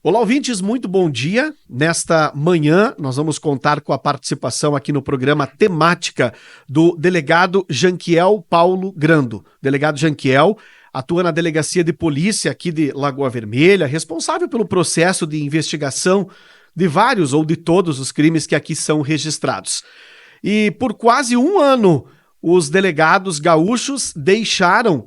Olá, ouvintes, muito bom dia. Nesta manhã, nós vamos contar com a participação aqui no programa Temática do delegado Janquiel Paulo Grando. Delegado Janquiel atua na Delegacia de Polícia aqui de Lagoa Vermelha, responsável pelo processo de investigação de vários ou de todos os crimes que aqui são registrados. E por quase um ano, os delegados gaúchos deixaram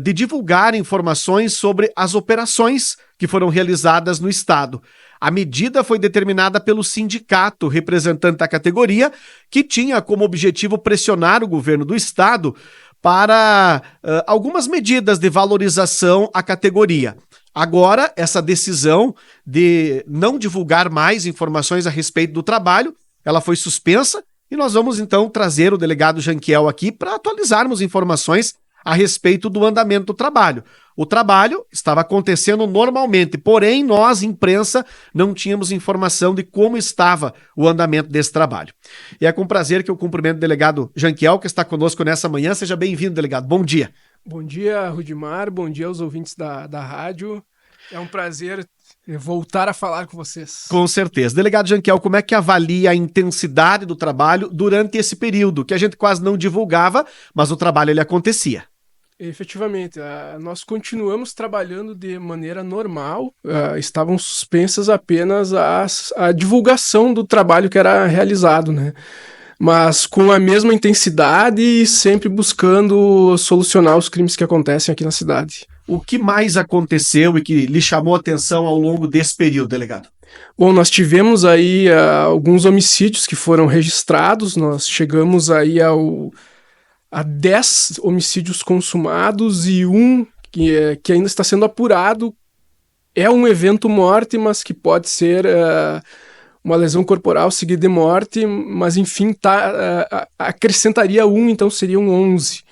de divulgar informações sobre as operações que foram realizadas no estado. A medida foi determinada pelo sindicato representante da categoria, que tinha como objetivo pressionar o governo do estado para algumas medidas de valorização à categoria. Agora, essa decisão de não divulgar mais informações a respeito do trabalho, ela foi suspensa e nós vamos então trazer o delegado Janquiel aqui para atualizarmos informações a respeito do andamento do trabalho. O trabalho estava acontecendo normalmente, porém nós, imprensa, não tínhamos informação de como estava o andamento desse trabalho. E é com prazer que eu cumprimento o delegado Janquiel, que está conosco nessa manhã. Seja bem-vindo, delegado. Bom dia. Bom dia, Rudimar. Bom dia aos ouvintes da rádio. É um prazer voltar a falar com vocês. Com certeza. Delegado Janquiel, como é que avalia a intensidade do trabalho durante esse período, que a gente quase não divulgava, mas o trabalho ele acontecia? Efetivamente, nós continuamos trabalhando de maneira normal, estavam suspensas apenas a divulgação do trabalho que era realizado, né? Mas com a mesma intensidade e sempre buscando solucionar os crimes que acontecem aqui na cidade. O que mais aconteceu e que lhe chamou a atenção ao longo desse período, delegado? Bom, nós tivemos aí alguns homicídios que foram registrados, nós chegamos aí a 10 homicídios consumados e um que ainda está sendo apurado. É um evento morte, mas que pode ser uma lesão corporal seguida de morte, mas enfim, acrescentaria um, então seriam 11.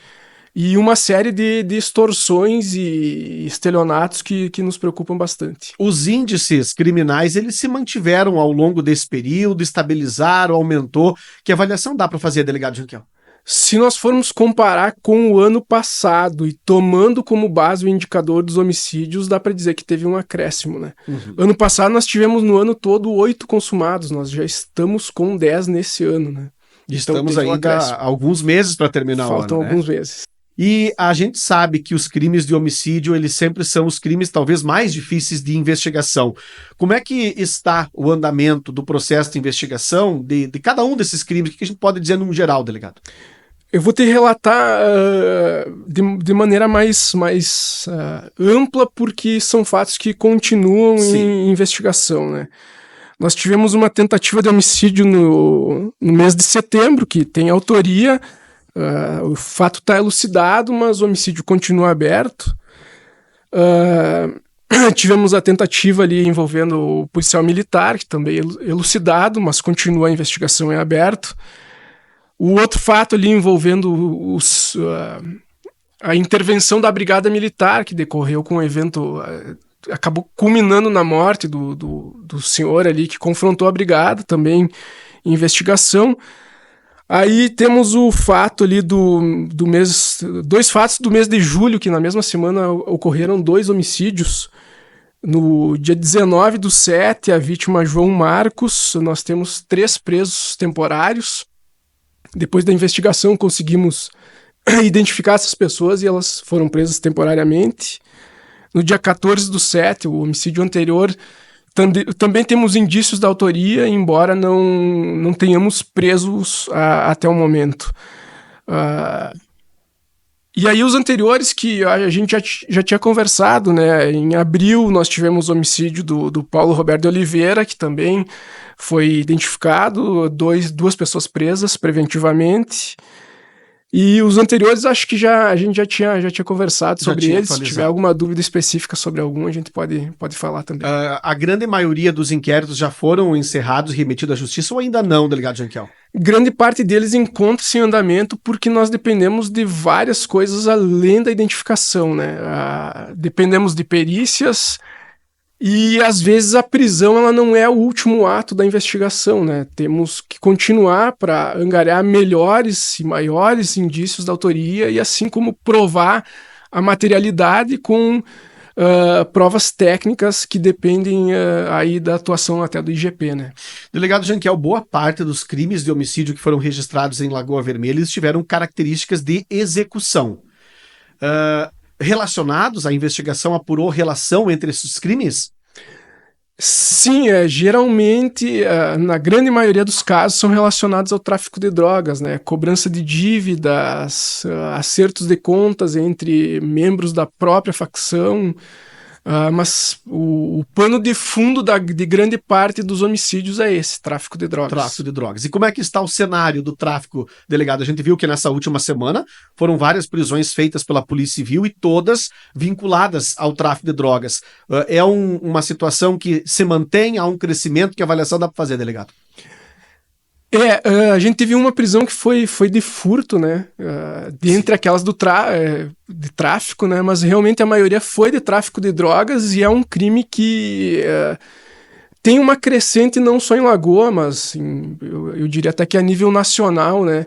E uma série de extorsões e estelionatos que nos preocupam bastante. Os índices criminais, eles se mantiveram ao longo desse período, estabilizaram, aumentou. Que avaliação dá para fazer, delegado Janquiel? Se nós formos comparar com o ano passado e tomando como base o indicador dos homicídios, dá para dizer que teve um acréscimo, né? Uhum. Ano passado nós tivemos no ano todo 8 consumados, nós já estamos com 10 nesse ano, né? Estamos ainda há alguns meses para terminar o ano, Faltam alguns meses. E a gente sabe que os crimes de homicídio, eles sempre são os crimes talvez mais difíceis de investigação. Como é que está o andamento do processo de investigação de cada um desses crimes? O que a gente pode dizer num geral, delegado? Eu vou te relatar de maneira mais ampla, porque são fatos que continuam em investigação, né? Nós tivemos uma tentativa de homicídio no mês de setembro, que tem autoria. O fato está elucidado, mas o homicídio continua aberto. Tivemos a tentativa ali envolvendo o policial militar, que também é elucidado, mas continua a investigação em aberto. O outro fato ali envolvendo a intervenção da Brigada Militar, que decorreu com um evento, acabou culminando na morte do senhor ali que confrontou a brigada, também em investigação. Aí temos o fato ali dois fatos do mês de julho, que na mesma semana ocorreram 2 homicídios. No dia 19/7, a vítima João Marcos, nós temos 3 presos temporários. Depois da investigação conseguimos identificar essas pessoas e elas foram presas temporariamente. No dia 14/7, o homicídio anterior, também temos indícios da autoria, embora não tenhamos presos até o momento. E aí os anteriores que a gente já tinha conversado, né? Em abril nós tivemos o homicídio do Paulo Roberto de Oliveira, que também foi identificado, 2 pessoas presas preventivamente. E os anteriores, acho que a gente já tinha conversado sobre eles. Se tiver alguma dúvida específica sobre algum, a gente pode falar também. A grande maioria dos inquéritos já foram encerrados e remetidos à justiça ou ainda não, delegado Janquiel? Grande parte deles encontra-se em andamento porque nós dependemos de várias coisas além da identificação, né? Dependemos de perícias. E às vezes a prisão ela não é o último ato da investigação, né? Temos que continuar para angariar melhores e maiores indícios da autoria e assim como provar a materialidade com provas técnicas que dependem aí da atuação até do IGP, né? Delegado Janquiel, boa parte dos crimes de homicídio que foram registrados em Lagoa Vermelha eles tiveram características de execução. Relacionados, a investigação apurou relação entre esses crimes? Sim, geralmente, na grande maioria dos casos, são relacionados ao tráfico de drogas, né? Cobrança de dívidas, acertos de contas entre membros da própria facção, mas o pano de fundo de grande parte dos homicídios é esse, tráfico de drogas. Tráfico de drogas. E como é que está o cenário do tráfico, delegado? A gente viu que nessa última semana foram várias prisões feitas pela Polícia Civil e todas vinculadas ao tráfico de drogas. É uma situação que se mantém, há um crescimento, que avaliação dá para fazer, delegado? A gente teve uma prisão que foi de furto, né? Dentre aquelas de tráfico, né? Mas realmente a maioria foi de tráfico de drogas e é um crime que tem uma crescente não só em Lagoa, mas eu diria até que a nível nacional, né?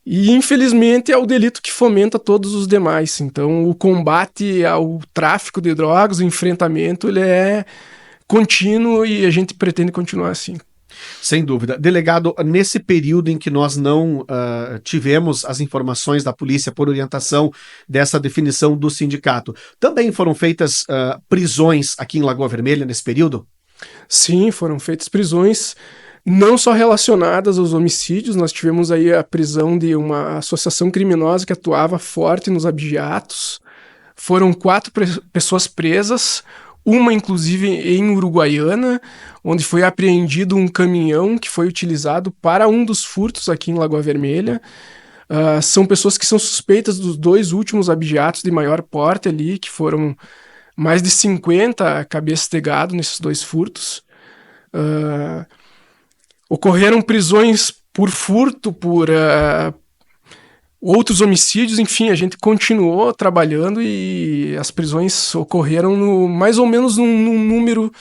E infelizmente é o delito que fomenta todos os demais. Então o combate ao tráfico de drogas, o enfrentamento, ele é contínuo e a gente pretende continuar assim. Sem dúvida. Delegado, nesse período em que nós não tivemos as informações da polícia por orientação dessa definição do sindicato, também foram feitas prisões aqui em Lagoa Vermelha nesse período? Sim, foram feitas prisões, não só relacionadas aos homicídios, nós tivemos aí a prisão de uma associação criminosa que atuava forte nos abigeatos. Foram 4 pessoas presas, uma inclusive em Uruguaiana, onde foi apreendido um caminhão que foi utilizado para um dos furtos aqui em Lagoa Vermelha. São pessoas que são suspeitas dos 2 últimos abigeatos de maior porte ali, que foram mais de 50 cabeças de gado nesses 2 furtos. Ocorreram prisões por furto, por outros homicídios, enfim, a gente continuou trabalhando e as prisões ocorreram mais ou menos num número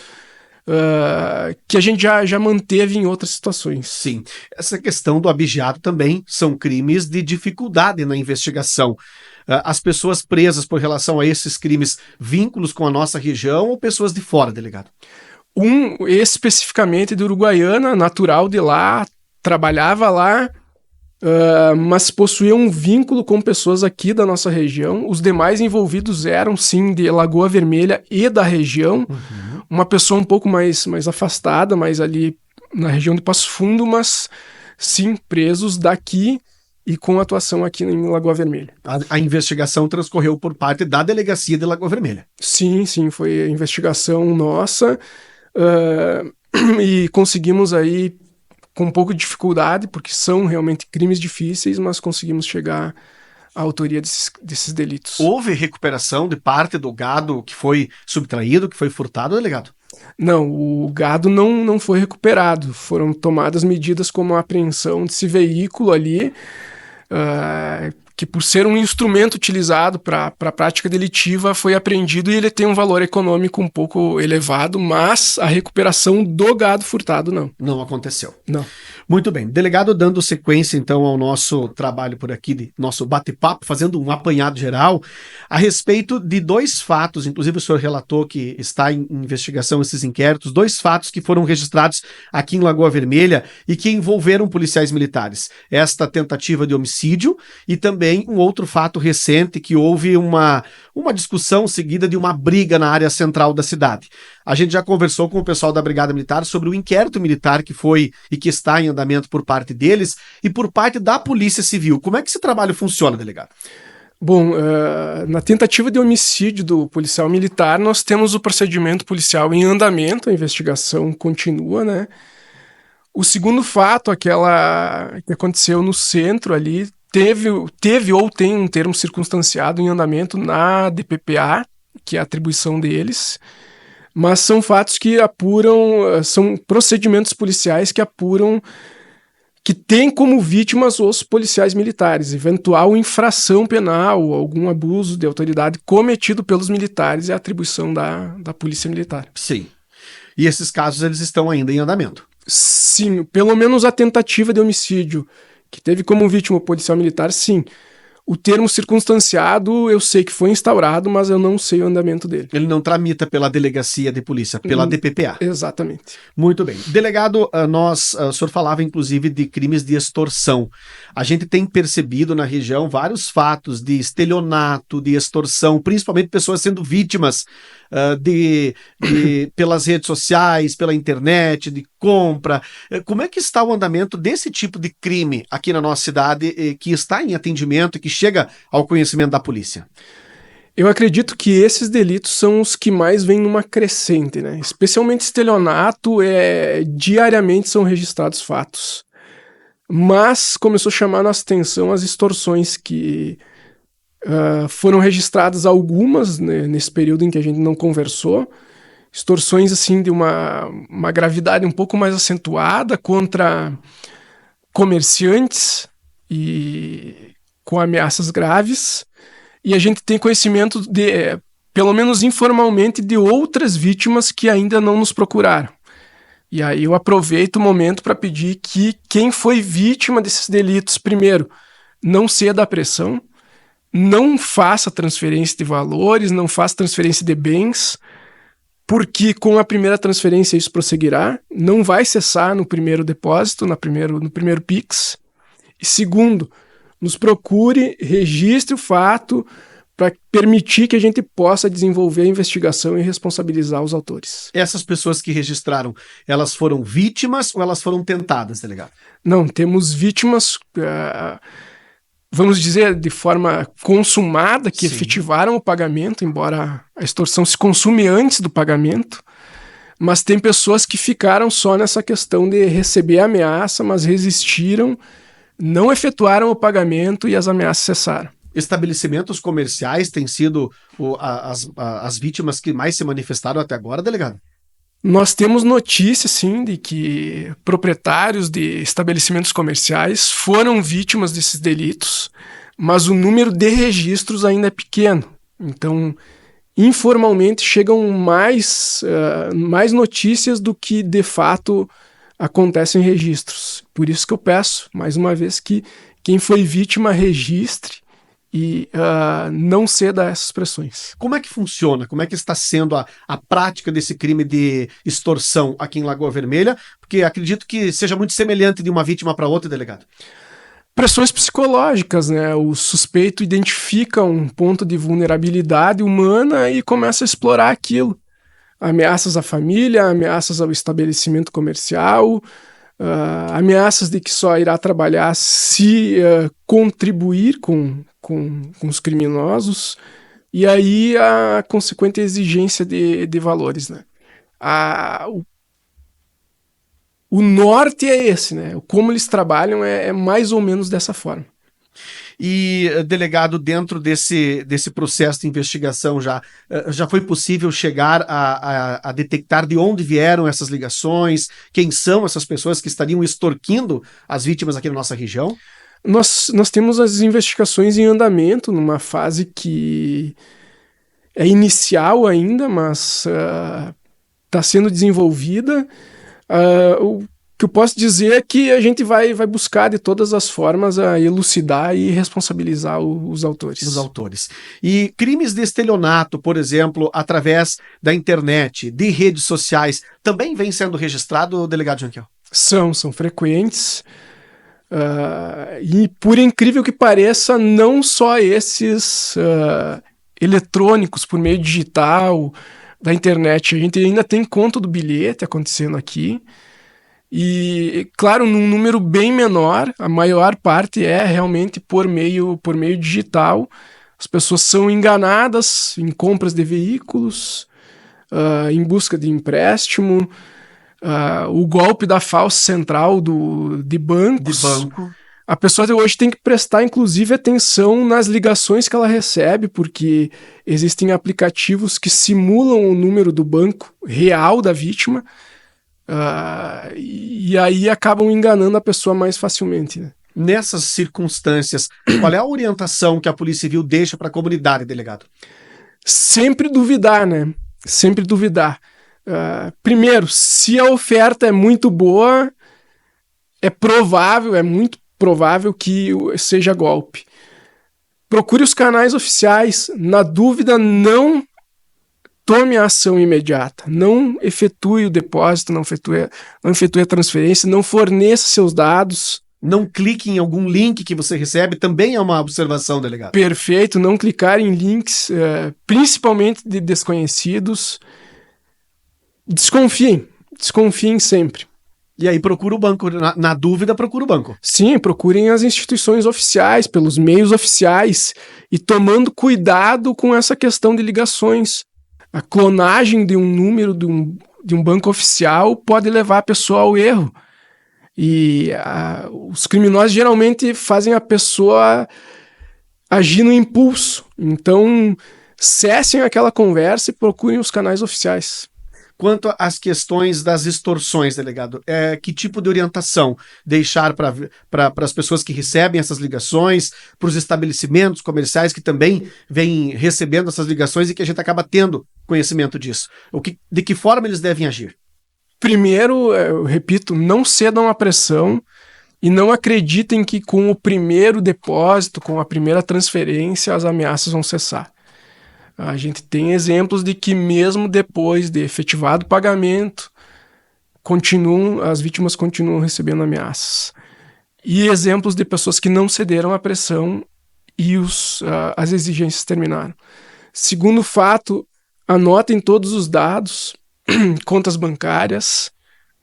que a gente já manteve em outras situações. Sim. Essa questão do abigeado também são crimes de dificuldade na investigação. As pessoas presas por relação a esses crimes, vínculos com a nossa região ou pessoas de fora, delegado? Especificamente de Uruguaiana, natural de lá, trabalhava lá, mas possuía um vínculo com pessoas aqui da nossa região. Os demais envolvidos eram, sim, de Lagoa Vermelha e da região. Uhum. Uma pessoa um pouco mais afastada, mais ali na região de Passo Fundo, mas, sim, presos daqui e com atuação aqui em Lagoa Vermelha. A investigação transcorreu por parte da Delegacia de Lagoa Vermelha. Sim, foi a investigação nossa e conseguimos aí, com um pouco de dificuldade, porque são realmente crimes difíceis, mas conseguimos chegar à autoria desses delitos. Houve recuperação de parte do gado que foi subtraído, que foi furtado, delegado? Não, o gado não foi recuperado. Foram tomadas medidas como a apreensão desse veículo ali, que por ser um instrumento utilizado para a prática delitiva foi apreendido e ele tem um valor econômico um pouco elevado, mas a recuperação do gado furtado não. Não aconteceu. Não. Muito bem. Delegado, dando sequência então ao nosso trabalho por aqui, nosso bate-papo, fazendo um apanhado geral a respeito de 2 fatos, inclusive o senhor relatou que está em investigação esses inquéritos, 2 fatos que foram registrados aqui em Lagoa Vermelha e que envolveram policiais militares. Esta tentativa de homicídio e também um outro fato recente que houve uma discussão seguida de uma briga na área central da cidade. A gente já conversou com o pessoal da Brigada Militar sobre o inquérito militar que foi e que está em andamento por parte deles e por parte da Polícia Civil. Como é que esse trabalho funciona, delegado? Bom, na tentativa de homicídio do policial militar, nós temos o procedimento policial em andamento, a investigação continua, né? O segundo fato, aquela que aconteceu no centro ali, teve ou tem um termo circunstanciado em andamento na DPPA, que é a atribuição deles, mas são fatos que apuram, são procedimentos policiais que apuram, que têm como vítimas os policiais militares. Eventual infração penal, algum abuso de autoridade cometido pelos militares é a atribuição da Polícia Militar. Sim. E esses casos eles estão ainda em andamento? Sim, pelo menos a tentativa de homicídio que teve como vítima o policial militar, sim. O termo circunstanciado eu sei que foi instaurado, mas eu não sei o andamento dele. Ele não tramita pela delegacia de polícia, pela DPPA. Exatamente. Muito bem. Delegado, o senhor falava inclusive de crimes de extorsão. A gente tem percebido na região vários fatos de estelionato, de extorsão, principalmente pessoas sendo vítimas pelas redes sociais, pela internet, de compra. Como é que está o andamento desse tipo de crime aqui na nossa cidade, que está em atendimento e que chega ao conhecimento da polícia? Eu acredito que esses delitos são os que mais vêm numa crescente, né? Especialmente estelionato, diariamente são registrados fatos. Mas começou a chamar nossa atenção as extorsões que foram registradas algumas, né, nesse período em que a gente não conversou. Extorsões assim de uma gravidade um pouco mais acentuada contra comerciantes e com ameaças graves. E a gente tem conhecimento pelo menos informalmente, de outras vítimas que ainda não nos procuraram. E aí eu aproveito o momento para pedir que quem foi vítima desses delitos, primeiro, não ceda à pressão, não faça transferência de valores, não faça transferência de bens, porque com a primeira transferência isso prosseguirá, não vai cessar no primeiro depósito, no primeiro Pix. E segundo, nos procure, registre o fato para permitir que a gente possa desenvolver a investigação e responsabilizar os autores. Essas pessoas que registraram, elas foram vítimas ou elas foram tentadas, delegado? Não, temos vítimas, vamos dizer, de forma consumada, que efetivaram o pagamento, embora a extorsão se consume antes do pagamento, mas tem pessoas que ficaram só nessa questão de receber a ameaça, mas resistiram, não efetuaram o pagamento e as ameaças cessaram. Estabelecimentos comerciais têm sido as vítimas que mais se manifestaram até agora, delegado? Nós temos notícia, sim, de que proprietários de estabelecimentos comerciais foram vítimas desses delitos, mas o número de registros ainda é pequeno. Então, informalmente, chegam mais notícias do que, de fato, acontecem registros. Por isso que eu peço, mais uma vez, que quem foi vítima registre e não ceda a essas pressões. Como é que funciona? Como é que está sendo a prática desse crime de extorsão aqui em Lagoa Vermelha? Porque acredito que seja muito semelhante de uma vítima para outra, delegado. Pressões psicológicas, né? O suspeito identifica um ponto de vulnerabilidade humana e começa a explorar aquilo. Ameaças à família, ameaças ao estabelecimento comercial, ameaças de que só irá trabalhar se contribuir com os criminosos, e aí a consequente exigência de valores, né? O norte é esse, né? Como eles trabalham é mais ou menos dessa forma. E, delegado, dentro desse processo de investigação já foi possível chegar a detectar de onde vieram essas ligações, quem são essas pessoas que estariam extorquindo as vítimas aqui na nossa região? Nós temos as investigações em andamento, numa fase que é inicial ainda, mas está sendo desenvolvida. O que eu posso dizer é que a gente vai buscar de todas as formas a elucidar e responsabilizar os autores. Os autores. E crimes de estelionato, por exemplo, através da internet, de redes sociais, também vem sendo registrado, delegado Janquiel? São frequentes. E por incrível que pareça, não só esses eletrônicos por meio digital, da internet, a gente ainda tem conta do bilhete acontecendo aqui. E, claro, num número bem menor, a maior parte é realmente por meio digital. As pessoas são enganadas em compras de veículos, em busca de empréstimo, o golpe da falsa central de bancos. A pessoa hoje tem que prestar, inclusive, atenção nas ligações que ela recebe, porque existem aplicativos que simulam o número do banco real da vítima, e aí acabam enganando a pessoa mais facilmente, né? Nessas circunstâncias, qual é a orientação que a Polícia Civil deixa para a comunidade, delegado? Sempre duvidar, né? Sempre duvidar. Primeiro, se a oferta é muito boa, é muito provável que seja golpe. Procure os canais oficiais. Na dúvida, não tome a ação imediata. Não efetue o depósito, não efetue a transferência, não forneça seus dados. Não clique em algum link que você recebe, também é uma observação, delegado. Perfeito, não clicar em links, principalmente de desconhecidos. Desconfiem sempre. E aí procura o banco, na dúvida procura o banco. Sim, procurem as instituições oficiais, pelos meios oficiais, e tomando cuidado com essa questão de ligações. A clonagem de um número de um banco oficial pode levar a pessoa ao erro. E os criminosos geralmente fazem a pessoa agir no impulso. Então, cessem aquela conversa e procurem os canais oficiais. Quanto às questões das extorsões, delegado, que tipo de orientação deixar para as pessoas que recebem essas ligações, para os estabelecimentos comerciais que também vêm recebendo essas ligações e que a gente acaba tendo conhecimento disso? De que forma eles devem agir? Primeiro, eu repito, não cedam à pressão e não acreditem que com o primeiro depósito, com a primeira transferência, as ameaças vão cessar. A gente tem exemplos de que mesmo depois de efetivado o pagamento, as vítimas continuam recebendo ameaças. E exemplos de pessoas que não cederam à pressão e as exigências terminaram. Segundo fato, anotem todos os dados, contas bancárias,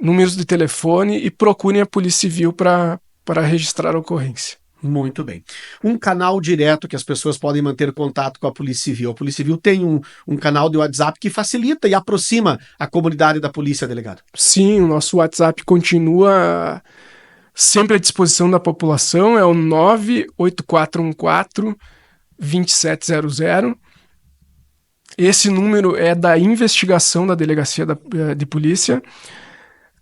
números de telefone e procurem a Polícia Civil para registrar a ocorrência. Muito bem. Um canal direto que as pessoas podem manter contato com a Polícia Civil. A Polícia Civil tem um canal de WhatsApp que facilita e aproxima a comunidade da polícia, delegado. Sim, o nosso WhatsApp continua sempre à disposição da população, é o 98414-2700. Esse número é da investigação da Delegacia de Polícia.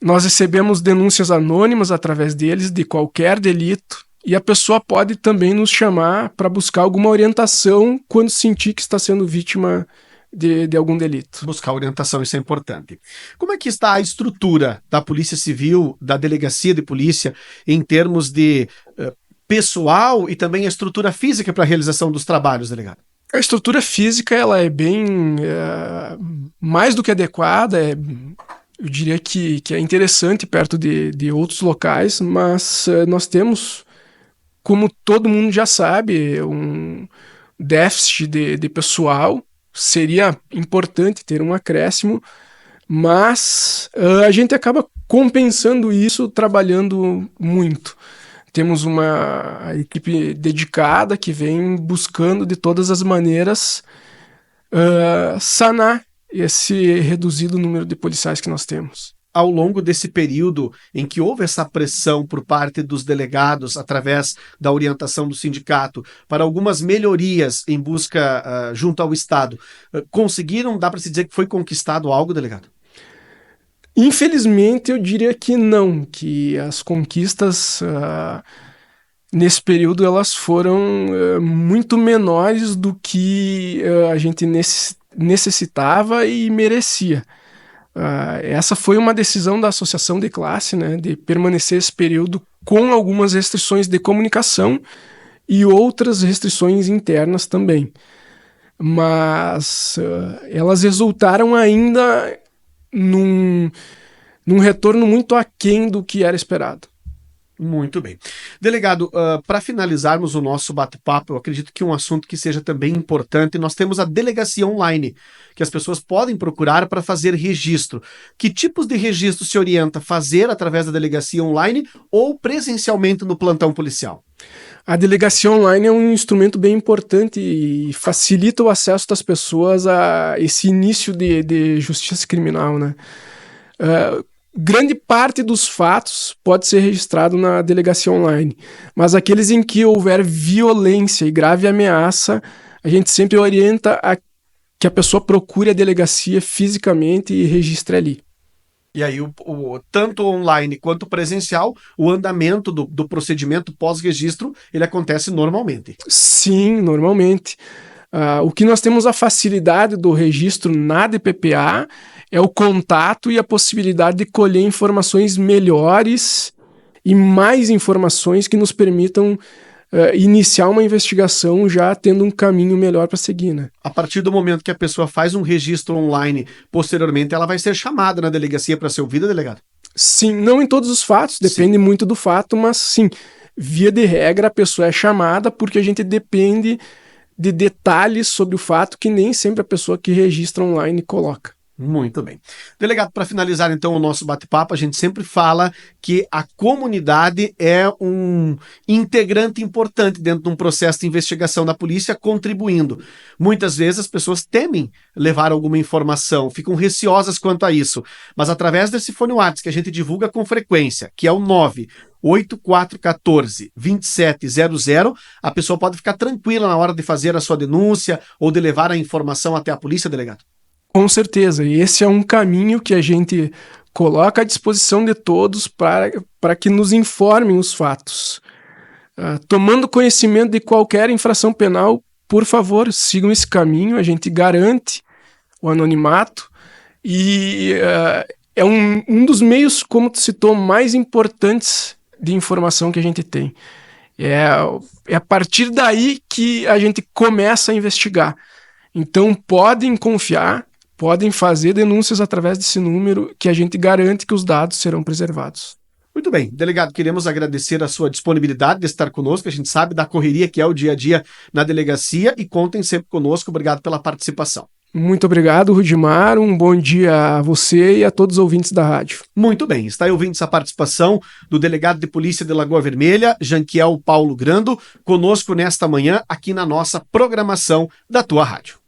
Nós recebemos denúncias anônimas através deles de qualquer delito. E a pessoa pode também nos chamar para buscar alguma orientação quando sentir que está sendo vítima de algum delito. Buscar orientação, isso é importante. Como é que está a estrutura da Polícia Civil, da Delegacia de Polícia, em termos de pessoal e também a estrutura física para a realização dos trabalhos, delegado? A estrutura física ela é bem mais do que adequada, eu diria que é interessante perto de outros locais, mas nós temos, como todo mundo já sabe, um déficit de pessoal. Seria importante ter um acréscimo, mas a gente acaba compensando isso trabalhando muito. Temos uma equipe dedicada que vem buscando de todas as maneiras sanar esse reduzido número de policiais que nós temos. Ao longo desse período em que houve essa pressão por parte dos delegados, através da orientação do sindicato, para algumas melhorias em busca junto ao Estado, conseguiram, dá para se dizer que foi conquistado algo, delegado? Infelizmente, eu diria que não, que as conquistas nesse período elas foram muito menores do que a gente necessitava e merecia. Essa foi uma decisão da associação de classe, né, de permanecer esse período com algumas restrições de comunicação e outras restrições internas também. Mas elas resultaram ainda num retorno muito aquém do que era esperado. Muito bem. Delegado, para finalizarmos o nosso bate-papo, eu acredito que um assunto que seja também importante, nós temos a delegacia online, que as pessoas podem procurar para fazer registro. Que tipos de registro se orienta fazer através da delegacia online ou presencialmente no plantão policial? A delegacia online é um instrumento bem importante e facilita o acesso das pessoas a esse início de justiça criminal, né? Grande parte dos fatos pode ser registrado na delegacia online, mas aqueles em que houver violência e grave ameaça, a gente sempre orienta a que a pessoa procure a delegacia fisicamente e registre ali. E aí, tanto online quanto presencial, o andamento do procedimento pós-registro, ele acontece normalmente. Sim, normalmente. O que nós temos a facilidade do registro na DPPA é o contato e a possibilidade de colher informações melhores e mais informações que nos permitam iniciar uma investigação já tendo um caminho melhor para seguir, né? A partir do momento que a pessoa faz um registro online, posteriormente ela vai ser chamada na delegacia para ser ouvida, delegado? Sim, não em todos os fatos, depende muito do fato, mas sim, via de regra a pessoa é chamada porque a gente depende de detalhes sobre o fato que nem sempre a pessoa que registra online coloca. Muito bem. Delegado, para finalizar então o nosso bate-papo, a gente sempre fala que a comunidade é um integrante importante dentro de um processo de investigação da polícia, contribuindo. Muitas vezes as pessoas temem levar alguma informação, ficam receosas quanto a isso, mas através desse fone WhatsApp que a gente divulga com frequência, que é o 98414-2700, a pessoa pode ficar tranquila na hora de fazer a sua denúncia ou de levar a informação até a polícia, delegado? Com certeza, e esse é um caminho que a gente coloca à disposição de todos para que nos informem os fatos. Tomando conhecimento de qualquer infração penal, por favor, sigam esse caminho, a gente garante o anonimato e é um dos meios, como tu citou, mais importantes de informação que a gente tem. É a partir daí que a gente começa a investigar. Então podem confiar, podem fazer denúncias através desse número que a gente garante que os dados serão preservados. Muito bem, delegado, queremos agradecer a sua disponibilidade de estar conosco, a gente sabe da correria que é o dia a dia na delegacia e contem sempre conosco, obrigado pela participação. Muito obrigado, Rudimar, um bom dia a você e a todos os ouvintes da rádio. Muito bem, está aí ouvindo essa participação do delegado de polícia de Lagoa Vermelha, Janquiel Paulo Grando, conosco nesta manhã aqui na nossa programação da tua rádio.